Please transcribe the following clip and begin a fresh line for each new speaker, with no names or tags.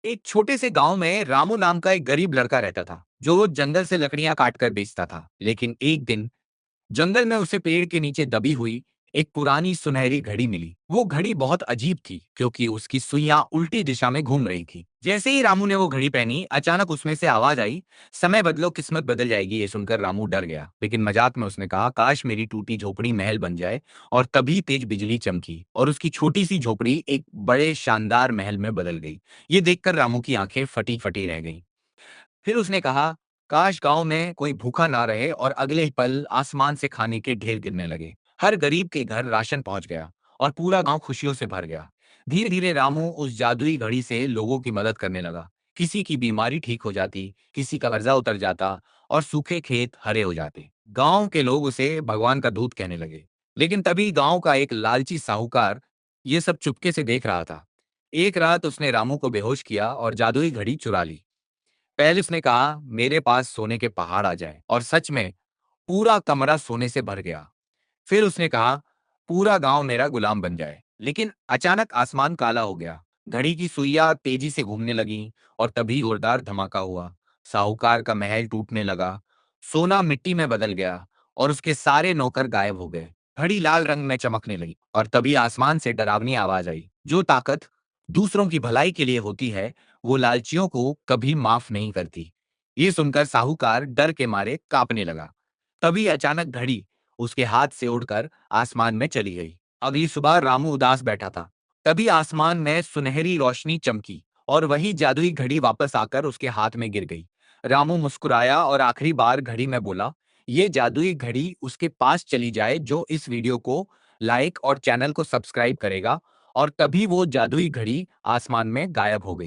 एक छोटे से गांव में रामू नाम का एक गरीब लड़का रहता था, जो रोज जंगल से लकड़ियां काट कर बेचता था। लेकिन एक दिन जंगल में उसे पेड़ के नीचे दबी हुई एक पुरानी सुनहरी घड़ी मिली। वो घड़ी बहुत अजीब थी, क्योंकि उसकी सुइयां उल्टी दिशा में घूम रही थी। जैसे ही रामू ने वो घड़ी पहनी, अचानक उसमें से आवाज आई, समय बदलो किस्मत बदल जाएगी। ये सुनकर रामू डर गया, लेकिन मजाक में उसने कहा, काश मेरी टूटी झोपड़ी महल बन जाए। और तभी तेज बिजली चमकी और उसकी छोटी सी झोपड़ी एक बड़े शानदार महल में बदल गई। ये देखकर रामू की आंखें फटी फटी रह गईं। फिर उसने कहा, काश गांव में कोई भूखा ना रहे। और अगले ही पल आसमान से खाने के ढेर गिरने लगे। हर गरीब के घर राशन पहुंच गया और पूरा गांव खुशियों से भर गया। धीरे धीरे रामू उस जादुई घड़ी से लोगों की मदद करने लगा। किसी की बीमारी ठीक हो जाती, किसी का कर्जा उतर जाता और सूखे खेत हरे हो जाते। गांव के लोग उसे भगवान का दूत कहने लगे। लेकिन तभी गांव का एक लालची साहूकार ये सब चुपके से देख रहा था। एक रात उसने रामू को बेहोश किया और जादुई घड़ी चुरा ली। पहले उसने कहा, मेरे पास सोने के पहाड़ आ जाए, और सच में पूरा कमरा सोने से भर गया। फिर उसने कहा, पूरा गांव मेरा गुलाम बन जाए। लेकिन अचानक आसमान काला हो गया, घड़ी की सुइयां तेजी से घूमने लगी और तभी जोरदार धमाका हुआ। साहूकार का महल टूटने लगा, सोना मिट्टी में बदल गया और उसके सारे नौकर गायब हो गए। घड़ी लाल रंग में चमकने लगी और तभी आसमान से डरावनी आवाज आई, जो ताकत दूसरों की भलाई के लिए होती है, वो लालचियों को कभी माफ नहीं करती। ये सुनकर साहूकार डर के मारे कांपने लगा। तभी अचानक घड़ी उसके हाथ से उड़कर आसमान में चली गई। अगली सुबह रामू उदास बैठा था। तभी आसमान में सुनहरी रोशनी चमकी और वही जादुई घड़ी वापस आकर उसके हाथ में गिर गई। रामू मुस्कुराया और आखिरी बार घड़ी में बोला, ये जादुई घड़ी उसके पास चली जाए जो इस वीडियो को लाइक और चैनल को सब्सक्राइब करेगा। और तभी वो जादुई घड़ी आसमान में गायब हो गई।